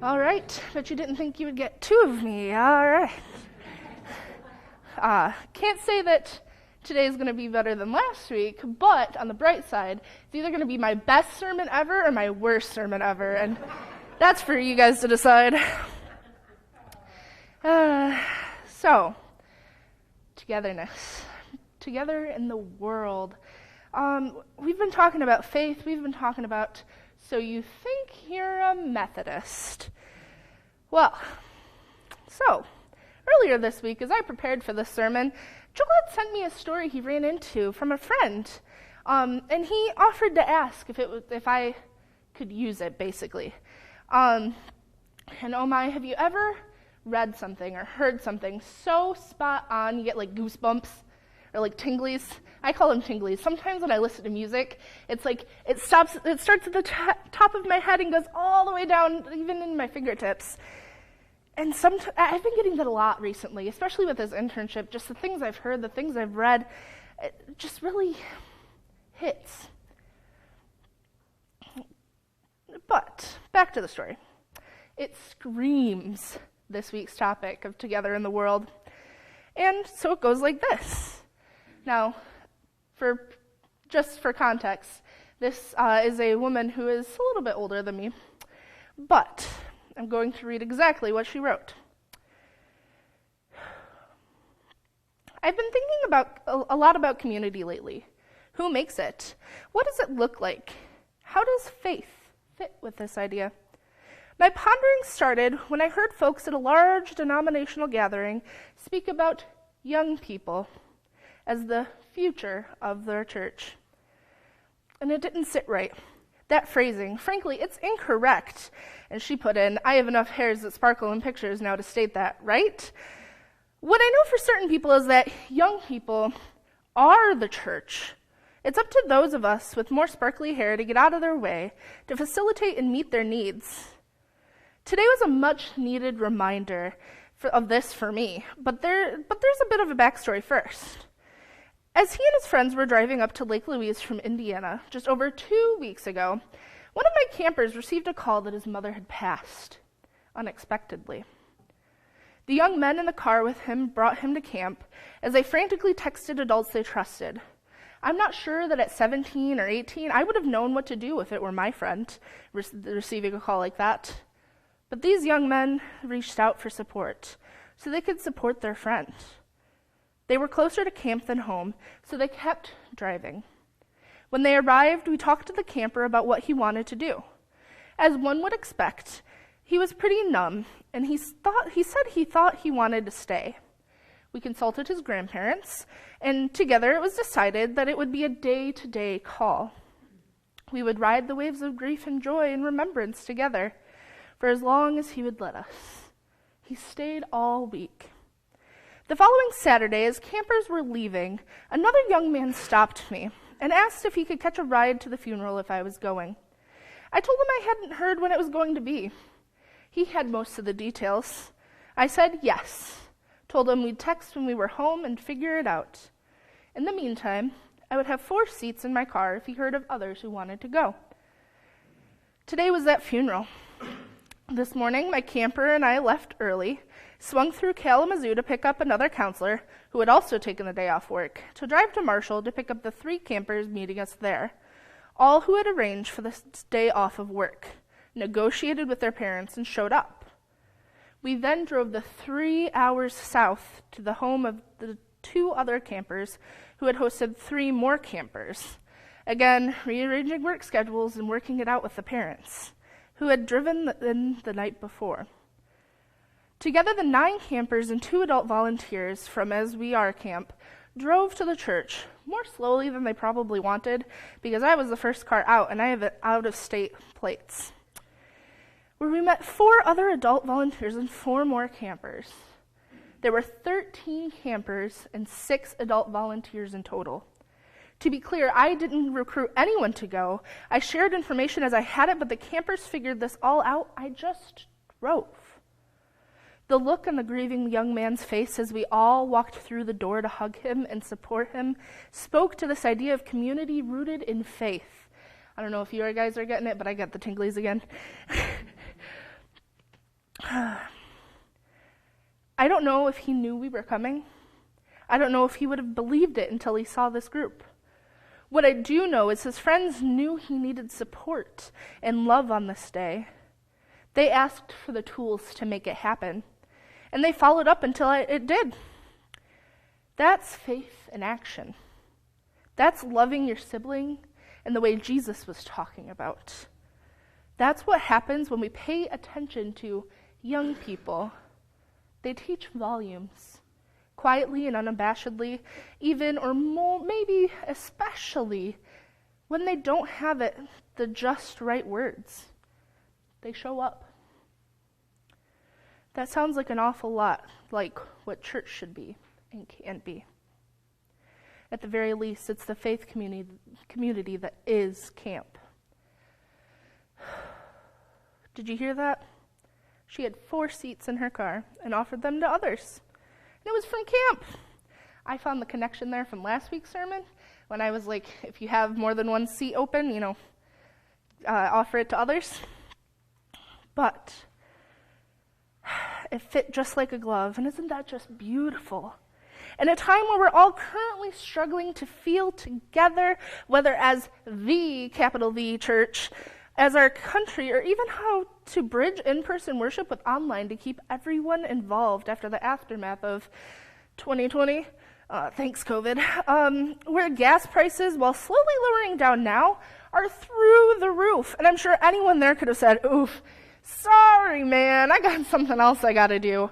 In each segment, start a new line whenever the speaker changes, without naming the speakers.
All right, but you didn't think you would get two of me. All right. Can't say that today is going to be better than last week, but on the bright side, it's either going to be my best sermon ever or my worst sermon ever, and that's for you guys to decide. So, togetherness. Together in the world. We've been talking about faith. We've been talking about, so you think you're a Methodist. Well, so, earlier this week, as I prepared for this sermon, Joel had sent me a story he ran into from a friend, and he offered to ask if I could use it, basically. And oh my, have you ever read something or heard something so spot on, you get like goosebumps or like tinglies? I call them tinglies. Sometimes when I listen to music, it's like it starts at the top of my head and goes all the way down, even in my fingertips. And I've been getting that a lot recently, especially with this internship. Just the things I've heard, the things I've read, it just really hits. But back to the story. It screams this week's topic of Together in the World. And so it goes like this. Now, for context, this is a woman who is a little bit older than me, but I'm going to read exactly what she wrote. I've been thinking a lot about community lately. Who makes it? What does it look like? How does faith fit with this idea? My pondering started when I heard folks at a large denominational gathering speak about young people as the future of their church. And it didn't sit right. That phrasing, frankly, it's incorrect. And she put in, I have enough hairs that sparkle in pictures now to state that, right? What I know for certain people is that young people are the church. It's up to those of us with more sparkly hair to get out of their way, to facilitate and meet their needs. Today was a much-needed reminder of this for me, but there's a bit of a backstory first. As he and his friends were driving up to Lake Louise from Indiana just over 2 weeks ago, one of my campers received a call that his mother had passed, unexpectedly. The young men in the car with him brought him to camp as they frantically texted adults they trusted. I'm not sure that at 17 or 18 I would have known what to do if it were my friend receiving a call like that. But these young men reached out for support so they could support their friend. They were closer to camp than home, so they kept driving. When they arrived, we talked to the camper about what he wanted to do. As one would expect, he was pretty numb, and he said he thought he wanted to stay. We consulted his grandparents, and together it was decided that it would be a day-to-day call. We would ride the waves of grief and joy and remembrance together for as long as he would let us. He stayed all week. The following Saturday, as campers were leaving, another young man stopped me and asked if he could catch a ride to the funeral if I was going. I told him I hadn't heard when it was going to be. He had most of the details. I said yes, told him we'd text when we were home and figure it out. In the meantime, I would have 4 seats in my car if he heard of others who wanted to go. Today was that funeral. This morning, my camper and I left early, swung through Kalamazoo to pick up another counselor who had also taken the day off work, to drive to Marshall to pick up the 3 campers meeting us there, all who had arranged for this day off of work, negotiated with their parents, and showed up. We then drove the 3 hours south to the home of the 2 other campers who had hosted 3 more campers, again rearranging work schedules and working it out with the parents, who had driven in the night before. Together, the 9 campers and 2 adult volunteers from As We Are Camp drove to the church, more slowly than they probably wanted, because I was the first car out and I have out-of-state plates, where we met 4 other adult volunteers and 4 more campers. There were 13 campers and 6 adult volunteers in total. To be clear, I didn't recruit anyone to go. I shared information as I had it, but the campers figured this all out. I just drove. The look on the grieving young man's face as we all walked through the door to hug him and support him spoke to this idea of community rooted in faith. I don't know if you guys are getting it, but I get the tinglies again. I don't know if he knew we were coming. I don't know if he would have believed it until he saw this group. What I do know is his friends knew he needed support and love on this day. They asked for the tools to make it happen, and they followed up until it did. That's faith in action. That's loving your sibling in the way Jesus was talking about. That's what happens when we pay attention to young people. They teach volumes, quietly and unabashedly, even or more, maybe especially when they don't have the just right words. They show up. That sounds like an awful lot like what church should be and can be. At the very least, it's the faith community that is camp. Did you hear that? She had 4 seats in her car and offered them to others. And it was from camp. I found the connection there from last week's sermon when I was like, if you have more than 1 seat open, offer it to others. But it fit just like a glove, and isn't that just beautiful? In a time where we're all currently struggling to feel together, whether as the, capital V, church, as our country, or even how to bridge in-person worship with online to keep everyone involved after the aftermath of 2020, thanks COVID, where gas prices, while slowly lowering down now, are through the roof. And I'm sure anyone there could have said, oof, sorry, man, I got something else I gotta do.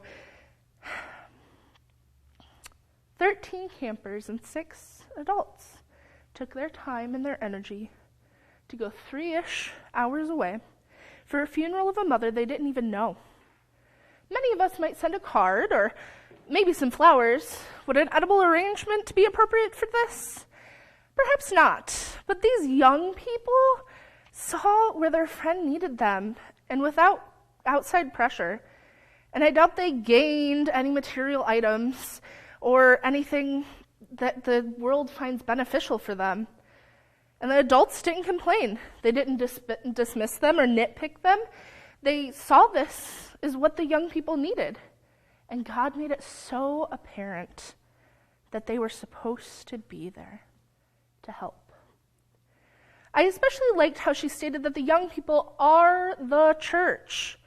13 campers and 6 adults took their time and their energy to go 3-ish hours away for a funeral of a mother they didn't even know. Many of us might send a card or maybe some flowers. Would an edible arrangement be appropriate for this? Perhaps not. But these young people saw where their friend needed them, and without outside pressure. And I doubt they gained any material items or anything that the world finds beneficial for them. And the adults didn't complain. They didn't dismiss them or nitpick them. They saw this as what the young people needed. And God made it so apparent that they were supposed to be there to help. I especially liked how she stated that the young people are the church.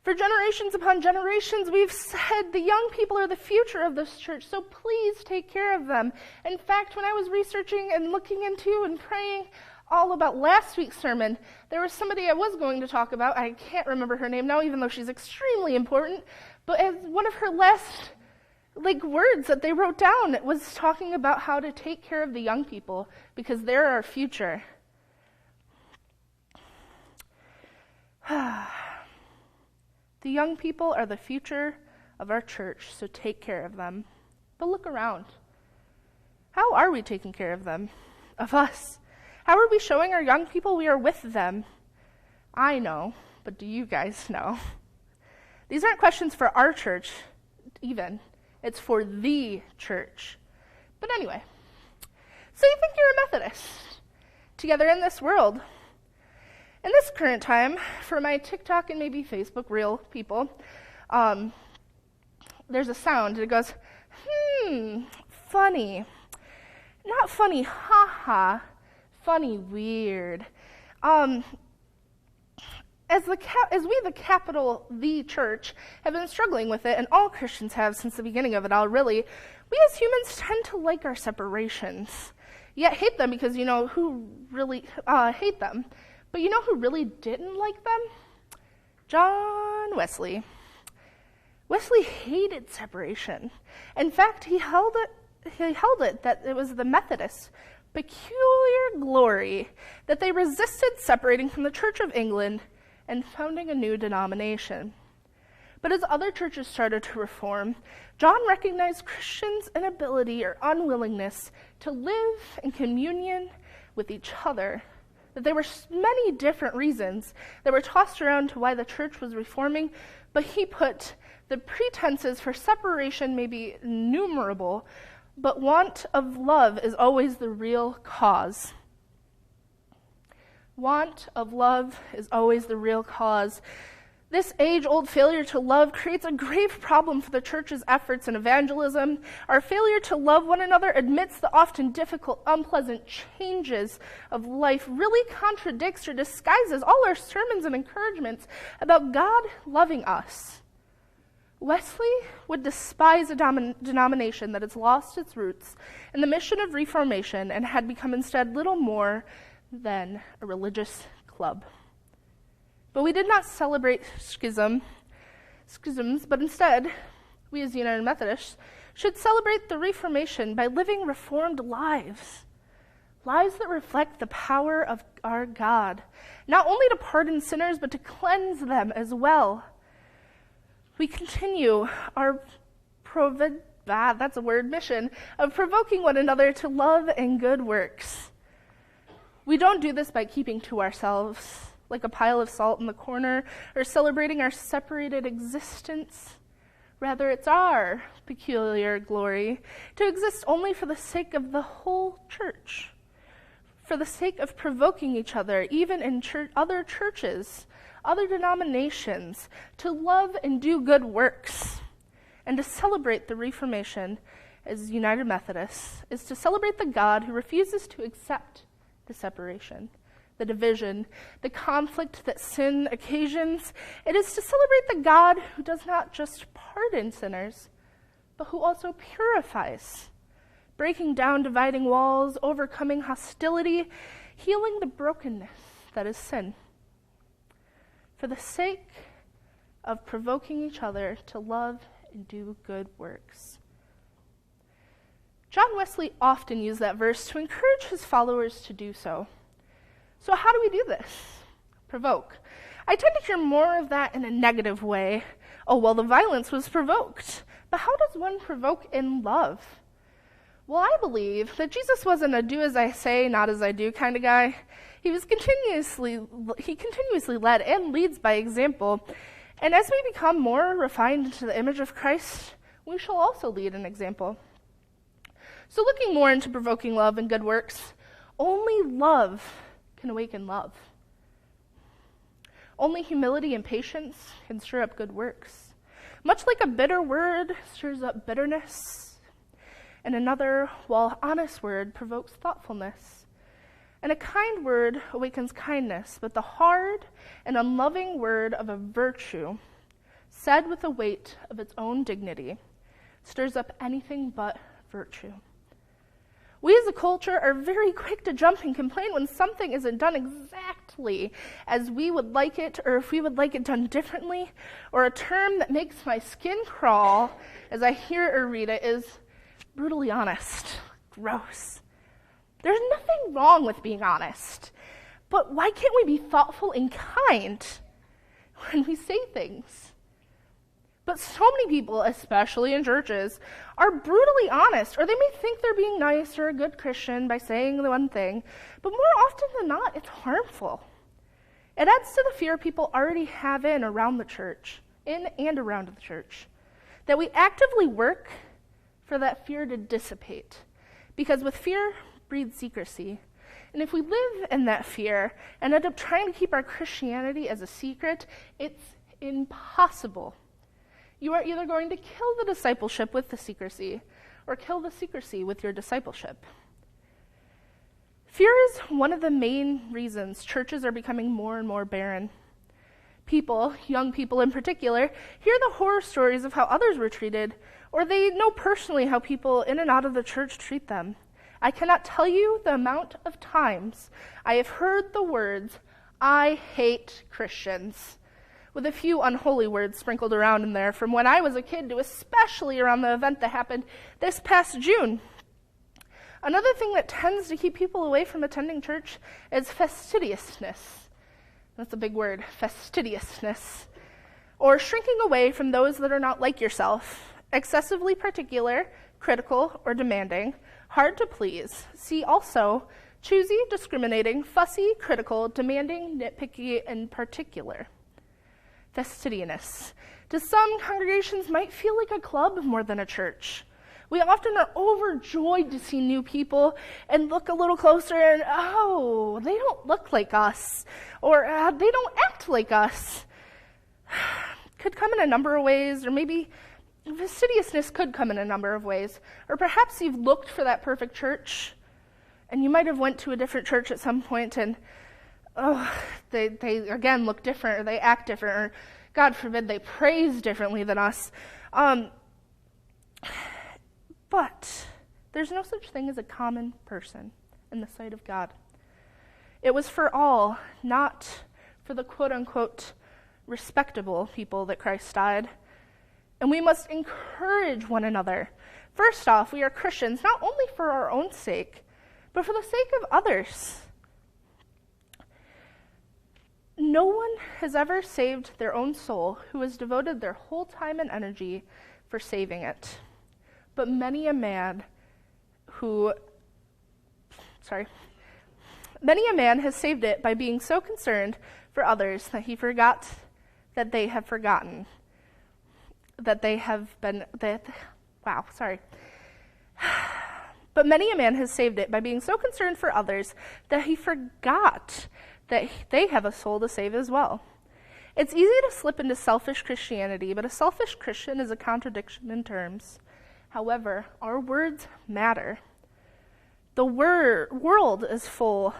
For generations upon generations, we've said the young people are the future of this church, so please take care of them. In fact, when I was researching and looking into and praying all about last week's sermon, there was somebody I was going to talk about. I can't remember her name now, even though she's extremely important. But as one of her last words that they wrote down, it was talking about how to take care of the young people because they're our future. The young people are the future of our church, so take care of them. But look around. How are we taking care of them? Of us? How are we showing our young people we are with them? I know, but do you guys know? These aren't questions for our church, even. It's for the church. But anyway, so you think you're a Methodist, together in this world. In this current time, for my TikTok and maybe Facebook Reel people, there's a sound. It goes, funny. Not funny, haha. Funny, weird. As we, the capital V church, have been struggling with it, and all Christians have since the beginning of it all, really, we as humans tend to like our separations, yet hate them because who really hate them. But you know who really didn't like them? John Wesley. Wesley hated separation. In fact, he held it that it was the Methodists' peculiar glory that they resisted separating from the Church of England and founding a new denomination. But as other churches started to reform, John recognized Christians' inability or unwillingness to live in communion with each other. That there were many different reasons that were tossed around to why the church was reforming, but he put the pretenses for separation may be innumerable, but want of love is always the real cause. Want of love is always the real cause. This age-old failure to love creates a grave problem for the church's efforts in evangelism. Our failure to love one another amidst the often difficult, unpleasant changes of life really contradicts or disguises all our sermons and encouragements about God loving us. Wesley would despise a denomination that has lost its roots in the mission of Reformation and had become instead little more than a religious club. But we did not celebrate schisms, but instead, we as United Methodists should celebrate the Reformation by living reformed lives that reflect the power of our God, not only to pardon sinners, but to cleanse them as well. We continue our mission of provoking one another to love and good works. We don't do this by keeping to ourselves, like a pile of salt in the corner, or celebrating our separated existence. Rather, it's our peculiar glory to exist only for the sake of the whole church, for the sake of provoking each other, even in other churches, other denominations, to love and do good works. And to celebrate the Reformation as United Methodists is to celebrate the God who refuses to accept the separation, the division, the conflict that sin occasions. It is to celebrate the God who does not just pardon sinners, but who also purifies, breaking down dividing walls, overcoming hostility, healing the brokenness that is sin. For the sake of provoking each other to love and do good works. John Wesley often used that verse to encourage his followers to do so. So how do we do this? Provoke. I tend to hear more of that in a negative way. Oh, well, the violence was provoked. But how does one provoke in love? Well, I believe that Jesus wasn't a do as I say, not as I do kind of guy. He continuously led and leads by example. And as we become more refined into the image of Christ, we shall also lead an example. So looking more into provoking love and good works, only love can awaken love. Only humility and patience can stir up good works. Much like a bitter word stirs up bitterness, and another, while honest word, provokes thoughtfulness. And a kind word awakens kindness, but the hard and unloving word of a virtue, said with the weight of its own dignity, stirs up anything but virtue. We as a culture are very quick to jump and complain when something isn't done exactly as we would like it, or if we would like it done differently, or a term that makes my skin crawl as I hear or read it is brutally honest. Gross. There's nothing wrong with being honest, but why can't we be thoughtful and kind when we say things? But so many people, especially in churches, are brutally honest, or they may think they're being nice or a good Christian by saying the one thing, but more often than not, it's harmful. It adds to the fear people already have in and around the church, that we actively work for that fear to dissipate, because with fear breeds secrecy. And if we live in that fear and end up trying to keep our Christianity as a secret, it's impossible. You are either going to kill the discipleship with the secrecy, or kill the secrecy with your discipleship. Fear is one of the main reasons churches are becoming more and more barren. People, young people in particular, hear the horror stories of how others were treated, or they know personally how people in and out of the church treat them. I cannot tell you the amount of times I have heard the words, "I hate Christians," with a few unholy words sprinkled around in there from when I was a kid to especially around the event that happened this past June. Another thing that tends to keep people away from attending church is fastidiousness. That's a big word, fastidiousness. Or shrinking away from those that are not like yourself, excessively particular, critical, or demanding, hard to please. See also, choosy, discriminating, fussy, critical, demanding, nitpicky, and particular. Fastidiousness. To some, congregations might feel like a club more than a church. We often are overjoyed to see new people and look a little closer and, oh, they don't look like us, or they don't act like us. could come in a number of ways, or maybe fastidiousness could come in a number of ways. Or perhaps you've looked for that perfect church, and you might have went to a different church at some point, and they again look different, or they act different, or God forbid they praise differently than us. But there's no such thing as a common person in the sight of God. It was for all, not for the quote-unquote respectable people that Christ died. And we must encourage one another. First off, we are Christians not only for our own sake, but for the sake of others. No one has ever saved their own soul who has devoted their whole time and energy for saving it. But many a man has saved it by being so concerned for others that he forgot that they have forgotten. But many a man has saved it by being so concerned for others that he forgot that they have a soul to save as well. It's easy to slip into selfish Christianity, but a selfish Christian is a contradiction in terms. However, our words matter. The world is full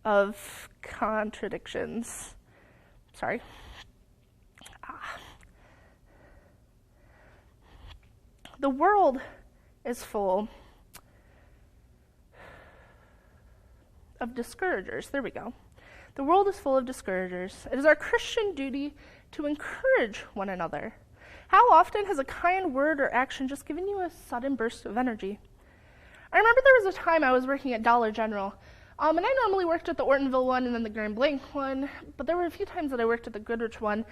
of contradictions. The world is full of discouragers. There we go. The world is full of discouragers. It is our Christian duty to encourage one another. How often has a kind word or action just given you a sudden burst of energy? I remember there was a time I was working at Dollar General, and I normally worked at the Ortonville one and then the Grand Blanc one, but there were a few times that I worked at the Goodrich one,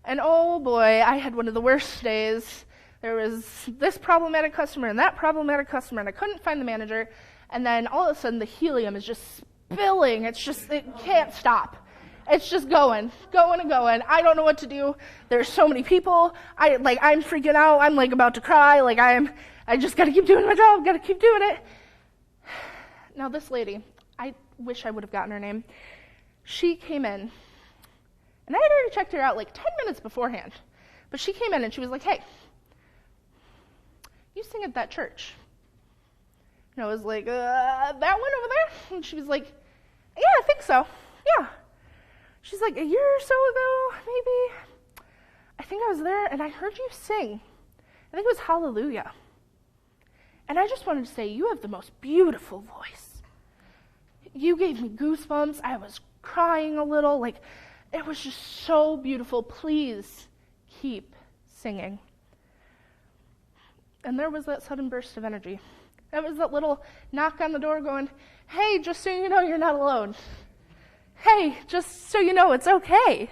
and oh boy, I had one of the worst days. There was this problematic customer and that problematic customer, and I couldn't find the manager, and then all of a sudden the helium is just spilling. It can't stop. It's just going and going. I don't know what to do. There's so many people. I'm freaking out. I'm about to cry. I just got to keep doing my job. Got to keep doing it. Now this lady, I wish I would have gotten her name. She came in, and I had already checked her out 10 minutes beforehand. But she came in and she was like, "Hey, you sing at that church?" And I was like, "That one over there?" And she was like, "Yeah, I think so. Yeah." She's like, "A year or so ago, maybe, I think I was there and I heard you sing. I think it was Hallelujah. And I just wanted to say, you have the most beautiful voice. You gave me goosebumps. I was crying a little. It was just so beautiful. Please keep singing." And there was that sudden burst of energy. That was that little knock on the door going, "Hey, just so you know, you're not alone. Hey, just so you know, it's okay.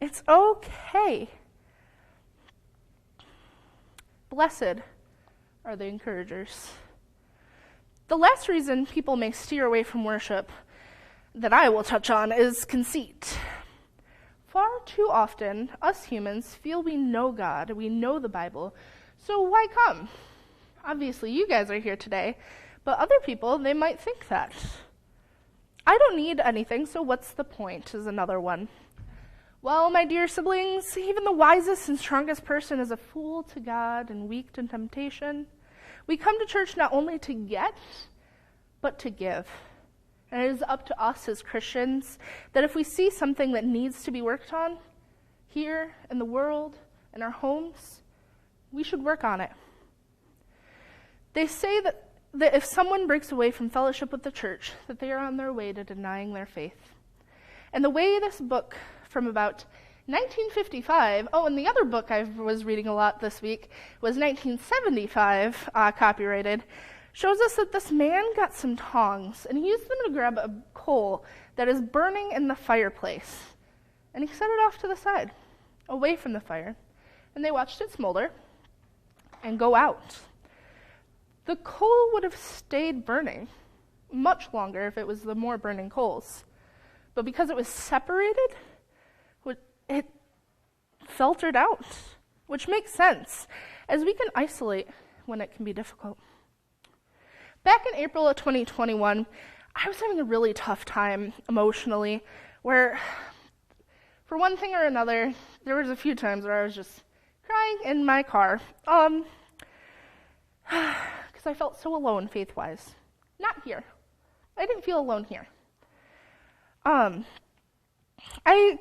It's okay." Blessed are the encouragers. The last reason people may steer away from worship that I will touch on is conceit. Far too often, us humans feel we know God, we know the Bible, so why come? Obviously, you guys are here today, but other people, they might think that. "I don't need anything, so what's the point?" is another one. Well, my dear siblings, even the wisest and strongest person is a fool to God and weak to temptation. We come to church not only to get, but to give. And it is up to us as Christians that if we see something that needs to be worked on here in the world, in our homes, we should work on it. They say that if someone breaks away from fellowship with the church, that they are on their way to denying their faith. And the way this book from about 1955, and the other book I was reading a lot this week was 1975, copyrighted, shows us that this man got some tongs, and he used them to grab a coal that is burning in the fireplace. And he set it off to the side, away from the fire, and they watched it smolder and go out. The coal would have stayed burning much longer if it was the more burning coals. But because it was separated, it filtered out, which makes sense, as we can isolate when it can be difficult. Back in April of 2021, I was having a really tough time emotionally, where for one thing or another, there was a few times where I was just crying in my car, because I felt so alone faith-wise. Not here. I didn't feel alone here. I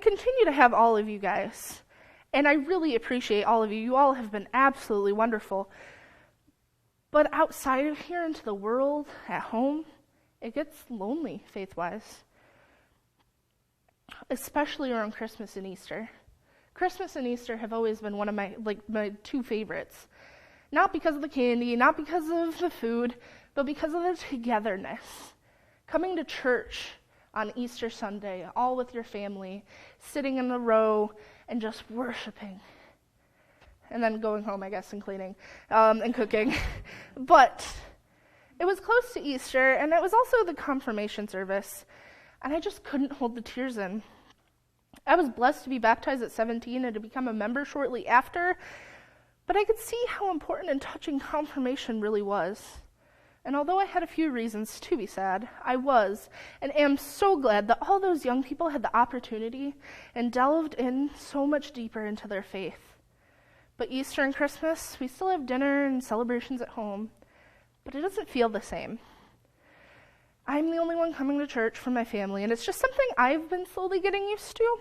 continue to have all of you guys, and I really appreciate all of you. You all have been absolutely wonderful. But outside of here into the world, at home, it gets lonely faith-wise, especially around Christmas and Easter. Christmas and Easter have always been one of my two favorites. Not because of the candy, not because of the food, but because of the togetherness. Coming to church on Easter Sunday, all with your family, sitting in a row and just worshiping. And then going home, I guess, and cleaning and cooking. But it was close to Easter, and it was also the confirmation service, and I just couldn't hold the tears in. I was blessed to be baptized at 17 and to become a member shortly after, but I could see how important and touching confirmation really was. And although I had a few reasons to be sad, I was and am so glad that all those young people had the opportunity and delved in so much deeper into their faith. But Easter and Christmas, we still have dinner and celebrations at home, but it doesn't feel the same. I'm the only one coming to church from my family, and it's just something I've been slowly getting used to.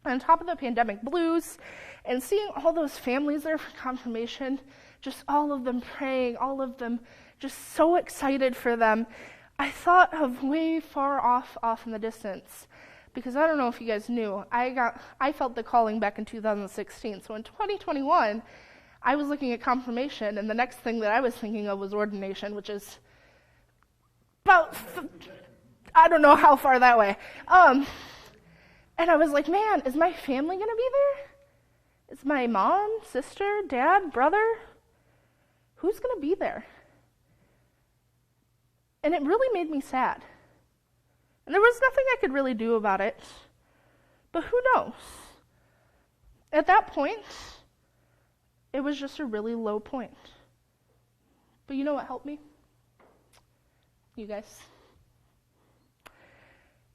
On top of the pandemic blues, and seeing all those families there for confirmation, just all of them praying, all of them just so excited for them, I thought of way far off in the distance. Because I don't know if you guys knew, I felt the calling back in 2016. So in 2021, I was looking at confirmation, and the next thing that I was thinking of was ordination, which is about, I don't know how far that way. And I was like, man, is my family going to be there? Is my mom, sister, dad, brother? Who's going to be there? And it really made me sad. And there was nothing I could really do about it. But who knows? At that point, it was just a really low point. But you know what helped me? You guys.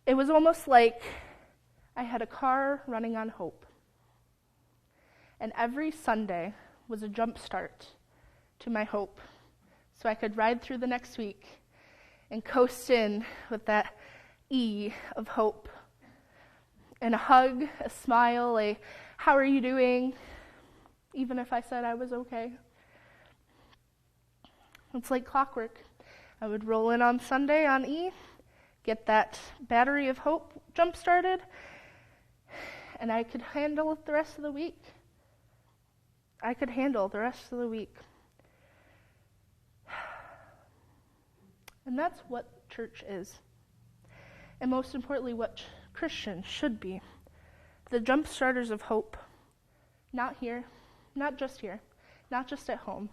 It was almost like I had a car running on hope. And every Sunday was a jump start to my hope. So I could ride through the next week and coast in with that E of hope. And a hug, a smile, a how are you doing? Even if I said I was okay. It's like clockwork. I would roll in on Sunday on E, get that battery of hope jump started, and I could handle it the rest of the week. I could handle the rest of the week. And that's what church is. And most importantly, what Christians should be. The jump starters of hope. Not here, not just here, not just at home,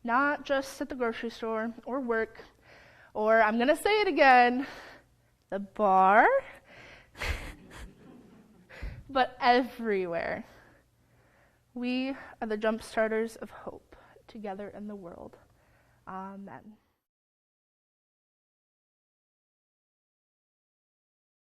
not just at the grocery store or work, or I'm going to say it again, the bar, but everywhere. We are the jump starters of hope together in the world. Amen.